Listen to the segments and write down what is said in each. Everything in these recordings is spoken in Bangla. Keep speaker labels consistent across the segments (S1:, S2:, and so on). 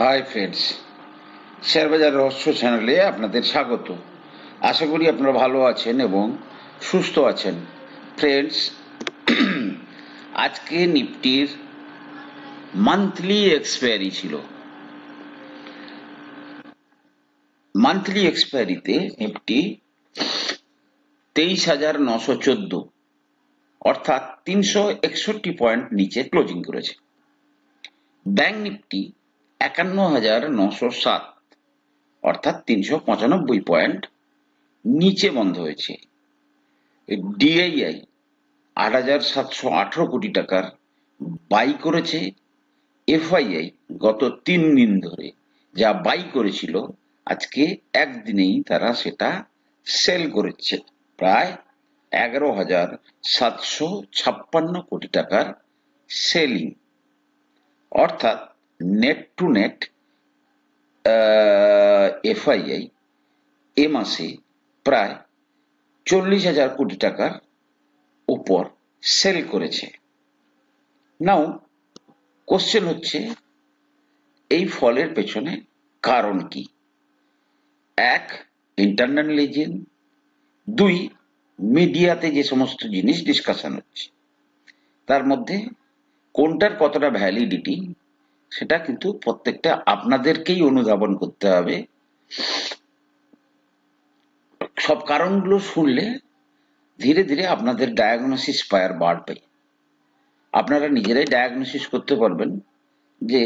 S1: হাই ফ্রেন্ডস, শেয়ার বাজার রহস্য চ্যানেলে আপনাদের স্বাগত। আশা করি আপনারা ভালো আছেন এবং সুস্থ আছেন। ফ্রেন্ডস, আজকে নিফটির মান্থলি এক্সপায়ারি ছিল। মান্থলি এক্সপায়ারিতে নিফটি 23,914 অর্থাৎ 361 পয়েন্ট নিচে ক্লোজিং করেছে। ব্যাংক নিফটি 51,907 অর্থাৎ 395 পয়েন্ট নিচে বন্ধ হয়েছে। ডিআইআই 8,718 কোটি টাকার বাই করেছে। এফআইআই গত 3 দিন ধরে যা বাই করেছিল, আজকে একদিনেই তারা সেটা সেল করেছে প্রায় 11,756 কোটি টাকার সেলিং, অর্থাৎ নেট টু নেট এফআইআই এ মাসে প্রায় 40,000 কোটি টাকার উপর সেল করেছে। নাও কোশ্চেন হচ্ছে, এই ফলের পেছনে কারণ কি? এক, ইন্টারনাল রিজন। দুই, মিডিয়াতে যে সমস্ত জিনিস ডিসকাশন হচ্ছে তার মধ্যে কোনটার কতটা ভ্যালিডিটি সেটা কিন্তু প্রত্যেকটা আপনাদেরকেই অনুধাবন করতে হবে। সব কারণগুলো শুনলে ধীরে ধীরে আপনাদের ডায়াগনোসিস পাওয়ার বাড়বে। আপনারা নিজেরাই ডায়াগনোসিস করতে পারবেন যে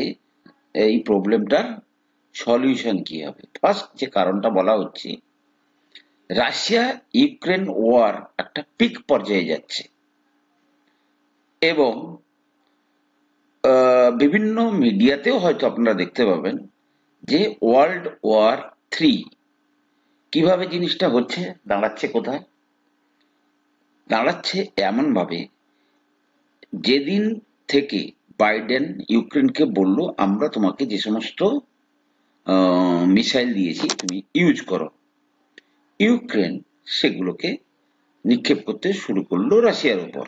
S1: এই প্রবলেমটার সলিউশন কি হবে। ফার্স্ট যে কারণটা বলা হচ্ছে, রাশিয়া ইউক্রেন ওয়ার একটা পিক পর্যায়ে যাচ্ছে এবং বিভিন্ন মিডিয়াতেও হয়তো আপনারা দেখতে পাবেন যে ওয়ার্ল্ড ওয়ার 3 কিভাবে জিনিসটা হচ্ছে, দাঁড়াচ্ছে কোথায়? দাঁড়াচ্ছে এমন ভাবে, যেদিন থেকে বাইডেন ইউক্রেনকে বলল আমরা তোমাকে যে সমস্ত মিসাইল দিয়েছি তুমি ইউজ করো, ইউক্রেন সেগুলোকে নিক্ষেপ করতে শুরু করলো রাশিয়ার উপর।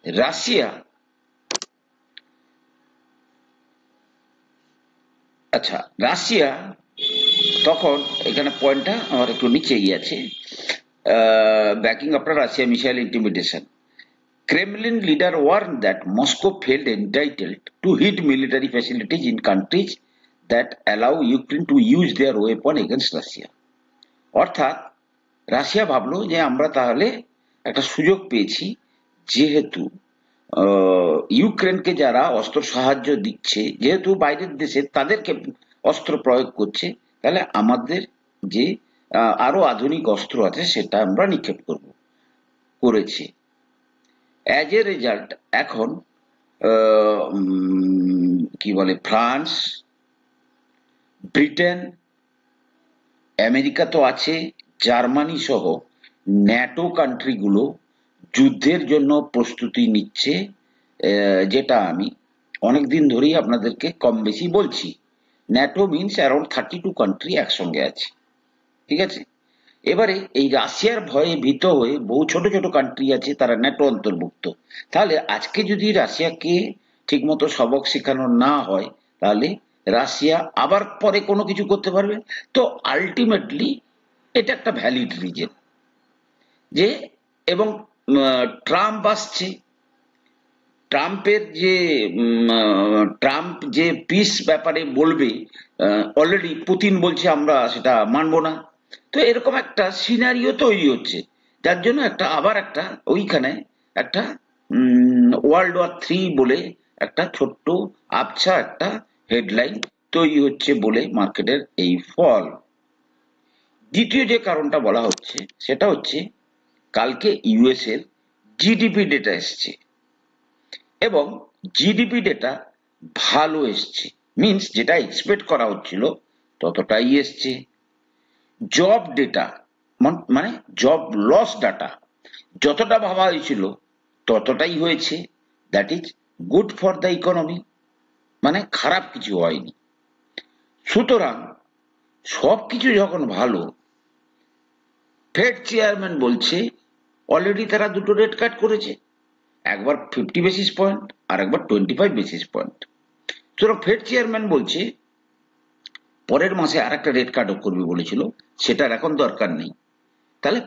S1: রাশিয়া রাশিয়া তখন, এখানে পয়েন্টটা আমার একটু নিচে গিয়েছে, backing after Russia missile intimidation. Kremlin leader warned that Moscow felt entitled to hit military facilities in countries that allow Ukraine to use their weapon against Russia. অর্থাৎ রাশিয়া ভাবলো যে আমরা তাহলে একটা সুযোগ পেয়েছি, যেহেতু ইউক্রেনকে যারা অস্ত্র সাহায্য দিচ্ছে, যেহেতু বাইরের দেশে তাদেরকে অস্ত্র প্রয়োগ করছে, তাহলে আমাদের যে আরো আধুনিক অস্ত্র আছে সেটা আমরা নিক্ষেপ করেছি। অ্যাজ এ রেজাল্ট এখন কি বলে, ফ্রান্স, ব্রিটেন, আমেরিকা তো আছে, জার্মানি সহ ন্যাটো কান্ট্রিগুলো যুদ্ধের জন্য প্রস্তুতি নিচ্ছে, যেটা আমি অনেকদিন ধরেই আপনাদেরকে কম বেশি বলছি। ন্যাটো মিনস অ্যারাউন্ড 32 কান্ট্রি একসঙ্গে আছে, ঠিক আছে? এবারে এই রাশিয়ার ভয়ে ভীত হয়ে বহু ছোট ছোট কান্ট্রি আছে, তারা ন্যাটো অন্তর্ভুক্ত। তাহলে আজকে যদি রাশিয়াকে ঠিকমতো সবক শেখানো না হয়, তাহলে রাশিয়া আবার পরে কোনো কিছু করতে পারবে। তো আলটিমেটলি এটা একটা ভ্যালিড রিজন যে, এবং ট্রাম্প আসছে, ট্রাম্প যে পিস ব্যাপারে বলবে, অলরেডি পুতিন বলছে আমরা সেটা মানবো না। তো এরকম একটা সিনারিও তৈরি হচ্ছে, যার জন্য আবার একটা ওইখানে একটা ওয়ার্ল্ড ওয়ার 3 বলে একটা ছোট্ট আবছা একটা হেডলাইন তৈরি হচ্ছে বলে মার্কেটের এই ফল। দ্বিতীয় যে কারণটা বলা হচ্ছে সেটা হচ্ছে, কালকে ইউএস এর জিডিপি ডেটা এসছে এবং জিডিপি ডেটা ভালো এসছে, মিনস যেটা এক্সপেক্ট করা হচ্ছিল ততটাই এসছে। জব ডেটা মানে জব লস ডাটা যতটা ভাবা হয়েছিল ততটাই হয়েছে, that is good for the economy, মানে খারাপ কিছু হয়নি। সুতরাং সবকিছু যখন ভালো, ফেড চেয়ারম্যান বলছে অলরেডি তারা দুটো রেট কাট করেছে, একবার 50 বেসিস পয়েন্ট আর একবার 25 বেসিস পয়েন্ট। সুতরাং ফেড চেয়ারম্যান বলছে পরের মাসে আর একটা রেট কাট করবে বলেছিল, সেটার এখন দরকার নেই। তাহলে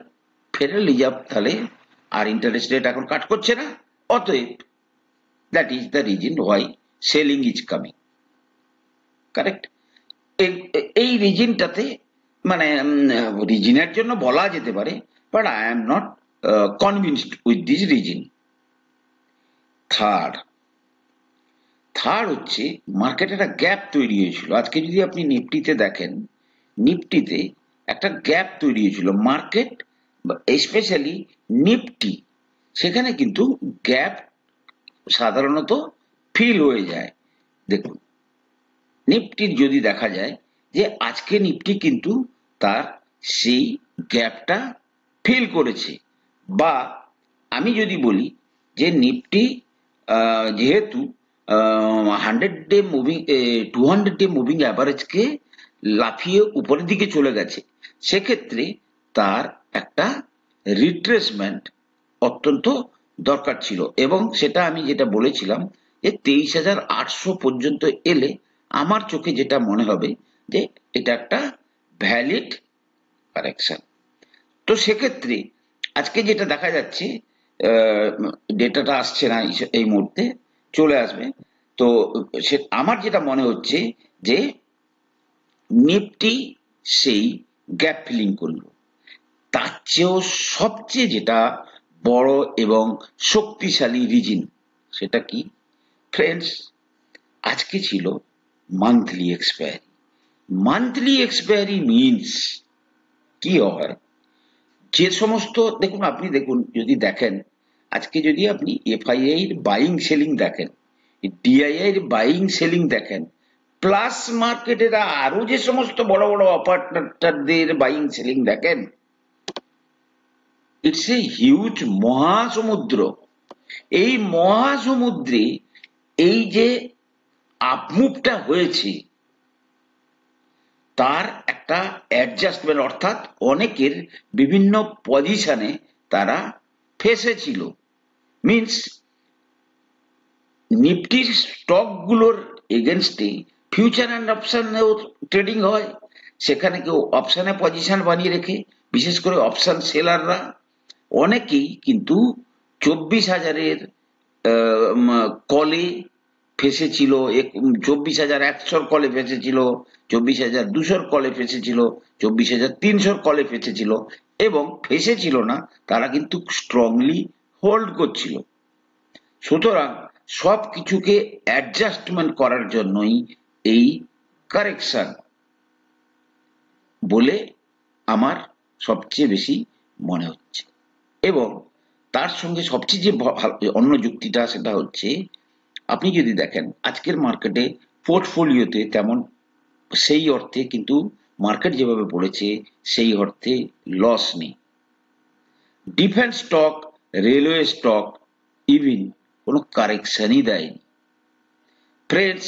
S1: ফেডারেল রিজার্ভ তাহলে আর ইন্টারেস্ট রেট এখন কাট করছে না, অতএব that is the reason why selling is coming. Correct? এই রিজনটাতে মানে রিজনের জন্য বলা যেতে পারে, but I am not convinced with this reason. Third হচ্ছে মার্কেটে একটা গ্যাপ তৈরি হয়েছিল। আজকে যদি আপনি নিফটিতে দেখেন, নিফটিতে একটা গ্যাপ তৈরি হয়েছিল মার্কেট, স্পেশালি নিফটি, সেখানে কিন্তু গ্যাপ সাধারণত ফিল হয়ে যায়। দেখুন নিফটির যদি দেখা যায় যে আজকে নিফটি কিন্তু তার সেই গ্যাপটা ফিল করেছে, বা আমি যদি বলি যে নিফটি যেহেতু 100 ডে মুভিং 200 ডে মুভিং অ্যাভারেজকে লাফিয়ে উপরের দিকে চলে গেছে, সেক্ষেত্রে তার একটা রিট্রেসমেন্ট অত্যন্ত দরকার ছিল, এবং সেটা আমি যেটা বলেছিলাম যে 23,800 পর্যন্ত এলে আমার চোখে যেটা মনে হবে যে এটা একটা ভ্যালিড কারেকশন। তো সেক্ষেত্রে আজকে যেটা দেখা যাচ্ছে, ডেটাটা আসছে না এই মুহূর্তে, চলে আসবে। তো আমার যেটা মনে হচ্ছে যে নিফটি সেই গ্যাপ ফিলিং করলো। তার চেয়েও সবচেয়ে যেটা বড় এবং শক্তিশালী রিজন, সেটা কি ফ্রেন্ডস? আজকে ছিল monthly expiry. Monthly expiry means কি হয়, যে সমস্ত দেখুন, আপনি দেখুন যদি দেখেন আজকে যদি আপনি এফআইআই এর বাইং সেলিং দেখেন, ডিআইআই এর বাইং সেলিং দেখেন, প্লাস মার্কেটের আরো যে সমস্ত বড় বড় অপারেটরদের বাইং সেলিং দেখেন, ইটস এ হিউজ মহাসমুদ্র। এই মহাসমুদ্রে এই যে আপমুভটা হয়েছে তার একটা অ্যাডজাস্টমেন্ট, অর্থাৎ অনেকের বিভিন্ন পজিশনে তারা ফেসেছিল। মিনস নিফটির স্টকগুলোর এগেনস্টে ফিউচার অ্যান্ড অপশনেও ট্রেডিং হয়, সেখানে কেউ অপশনে পজিশন বানিয়ে রেখে, বিশেষ করে অপশন সেলাররা অনেকেই কিন্তু 24,000-এর কলে ফেসেছিল, 24,100-র কলে ফেসেছিল, 24,200-র কলে ফেসেছিল, 24,300-র কলে ফেসেছিল, এবং ফেসেছিল না তারা কিন্তু স্ট্রংলি হোল্ড করছিল। সুতরাং সব কিছুকে অ্যাডজাস্টমেন্ট করার জন্যই এই কারেকশন বলে আমার সবচেয়ে বেশি মনে হচ্ছে। এবং তার সঙ্গে সবচেয়ে যে অন্য যুক্তিটা, সেটা হচ্ছে আপনি যদি দেখেন আজকের মার্কেটে পোর্টফোলিওতে তেমন সেই অর্থে কিন্তু মার্কেট যেভাবে পড়েছে সেই অর্থে লস নেই। Defence stock, railway stock even কোনো কারেকশনই দেয়নি। ফ্রেন্ডস,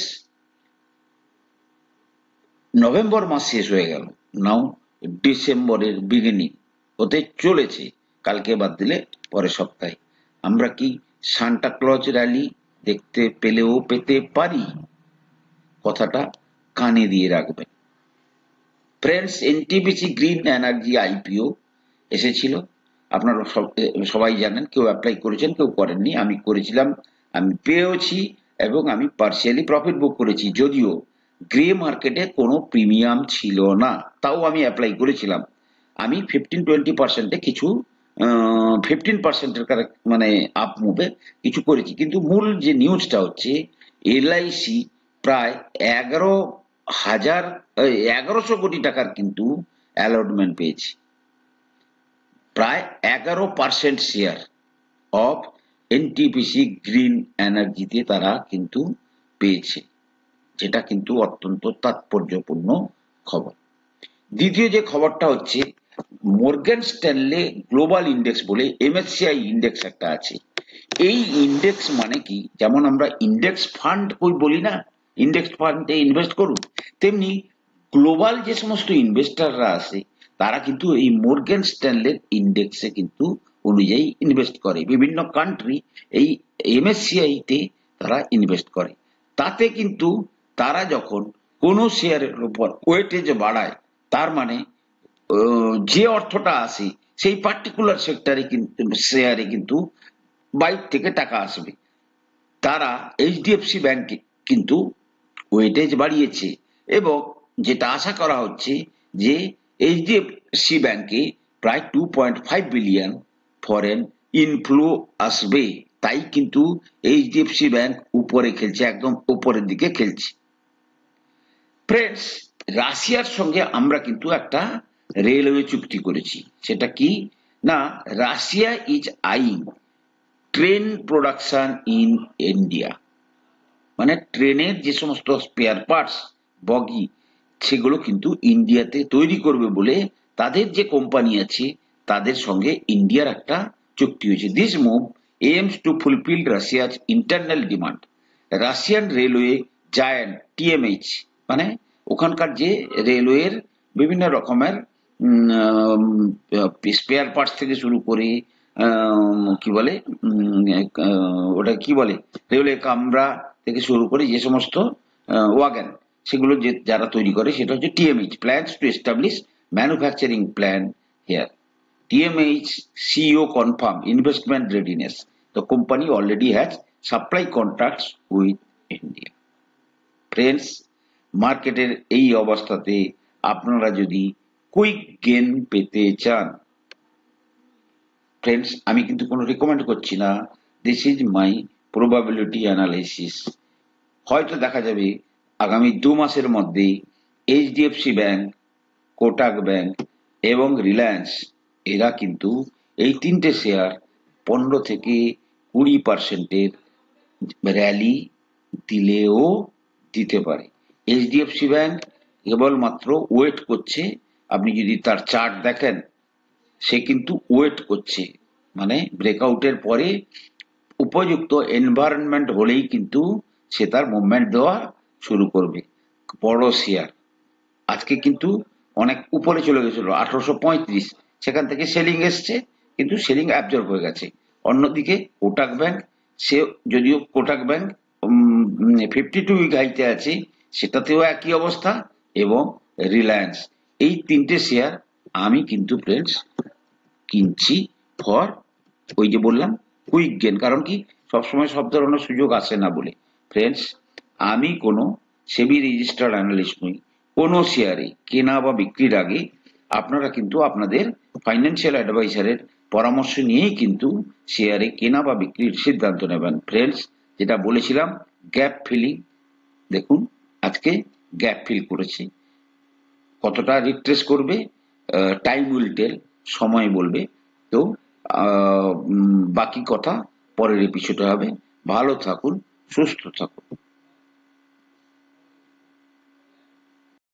S1: নভেম্বর মাস শেষ হয়ে গেল, নাও ডিসেম্বরের বিগিনিং হতে চলেছে, কালকে বাদ দিলে পরের সপ্তাহে। আমরা কি সান্টা ক্লজ র্যালি দেখতে পেলেও পেতে পারি? কথাটা কানে দিয়ে রাখবেন। Friends, NTPC green energy IPO এসেছিল, আপনারা সবাই জানেন, কেউ অ্যাপ্লাই করেছেন কেউ করেননি। আমি করেছিলাম, আমি পেয়েছি, এবং আমি পার্সিয়ালি প্রফিট বুক করেছি, যদিও গ্রে মার্কেটে কোনো প্রিমিয়াম ছিল না, তাও আমি অ্যাপ্লাই করেছিলাম। আমি 15-20% কিছু 15%-এর মানে আপ মুভে কিছু করেছি। কিন্তু মূল যে নিউজটা হচ্ছে এলআইসি প্রায় 11,000 কোটি টাকার কিন্তু অ্যালটমেন্ট পেয়েছে, প্রায় 11% শেয়ার অফ এনটিপিসি গ্রিন এনার্জিতে তারা কিন্তু পেয়েছে, যেটা কিন্তু অত্যন্ত তাৎপর্যপূর্ণ খবর। দ্বিতীয় যে খবরটা হচ্ছে মর্গান স্ট্যানলে গ্লোবাল ইন্ডেক্স বলে এমএসসিআই ইন্ডেক্স একটা আছে। এই ইন্ডেক্স মানে কি, যেমন আমরা ইন্ডেক্স ফান্ড বলি না, ইন্ডেক্স ফান্ডে ইনভেস্ট করুন, তেমনি গ্লোবাল যে সমস্ত ইনভেস্টাররা আছে তারা কিন্তু এই মর্গান স্ট্যানলের ইন্ডেক্সে কিন্তু অনুযায়ী ইনভেস্ট করে। বিভিন্ন কান্ট্রি এই এমএসসিআই তে তারা ইনভেস্ট করে। তাতে কিন্তু তারা যখন কোনো শেয়ারের উপর ওয়েটেজ বাড়ায়, তার মানে যে অর্থটা আসে সেই পার্টিকুলার সেক্টরে কিন্তু শেয়ারে কিন্তু বাইরে থেকে টাকা আসবে। তারা এইচডিএফসি ব্যাংক কিন্তু ওয়েটেজ বাড়িয়েছে এবং যেটা আশা করা হচ্ছে যে এইচডিএফসি ব্যাংকে প্রায় 2.5 বিলিয়ন ফরেন ইনফ্লো আসবে। তাই কিন্তু এইচডিএফসি ব্যাংক উপরে খেলছে, একদম উপরের দিকে খেলছে। ফ্রেন্ডস, রাশিয়ার সঙ্গে আমরা কিন্তু একটা রেলওয়ে চুক্তি করেছি। সেটা কি না, Russia is আইং train production in India, মানে ট্রেনের যে সমস্ত স্পেয়ার পার্টস, বগি, সেগুলো কিন্তু ইন্ডিয়াতে তৈরি করবে বলে তাদের যে কোম্পানি আছে তাদের সঙ্গে ইন্ডিয়ার একটা চুক্তি হয়েছে। This move aims to fulfil রাশিয়ার internal demand. Russian railway giant TMH, মানে ওখানকার যে রেলওয়ের বিভিন্ন রকমের স্পেয়ার পার্টস থেকে শুরু করে কি বলে ওটা কি বলে, রেলওয়ে কামরা থেকে শুরু করে যে সমস্ত ওয়াগন, সেগুলো যে যারা তৈরি করে সেটা হচ্ছে TMH, plans to establish manufacturing plan here. TMH CEO confirm investment readiness. The company already has supply contracts with India. Friends, মার্কেটের এই অবস্থাতে আপনারা যদি কুইক গেইন পেতে চান, ফ্রেন্ডস, আমি কিন্তু কোনো রেকমেন্ড করছি না, this is my probability analysis. হয়তো দেখা যাবে আগামী 2 মাসের মধ্যে এইচডিএফসি ব্যাংক, কোটাক ব্যাংক এবং রিলায়েন্স, এরা কিন্তু এই তিনটে শেয়ার 15 থেকে 20% র্যালি দিলেও দিতে পারে। এইচডিএফসি ব্যাংক কেবলমাত্র ওয়েট করছে, আপনি যদি তার চার্ট দেখেন সে কিন্তু ওয়েট করছে, মানে ব্রেকআউটের পরে উপযুক্ত এনভায়রনমেন্ট হলেই কিন্তু সে তার মুভমেন্ট দেওয়া শুরু করবে। বড় শেয়ার আজকে কিন্তু অনেক উপরে চলে গেছিল 1835, সেখান থেকে সেলিং এসছে, কিন্তু সেলিং অ্যাবজর্ব হয়ে গেছে। অন্যদিকে কোটাক ব্যাংক, সে যদিও কোটাক ব্যাংক 52 উইক হাইতে আছে, সেটাতেও একই অবস্থা, এবং রিলায়েন্স, এই তিনটে শেয়ার আমি কিন্তু ফ্রেন্ডস কিনছি ফর, ওই যে বললাম, কুইক গেন। কারণ কি, সবসময় সব ধরনের সুযোগ আসে না বলে। ফ্রেন্ডস, আমি কোনো সেবি রেজিস্টার্ড অ্যানালিস্ট নই। কোনো শেয়ারে কেনা বা বিক্রির আগে আপনারা কিন্তু আপনাদের ফাইন্যান্সিয়াল অ্যাডভাইসারের পরামর্শ নিয়েই কিন্তু শেয়ারে কেনা বা বিক্রির সিদ্ধান্ত নেবেন। ফ্রেন্ডস, যেটা বলেছিলাম গ্যাপ ফিলিং, দেখুন আজকে গ্যাপ ফিল করেছে, কতটা রিট্রেস করবে টাইম উইল টেল, সময় বলবে। তো বাকি কথা পরের এপিসোডে হবে। ভালো থাকুন, সুস্থ থাকুন।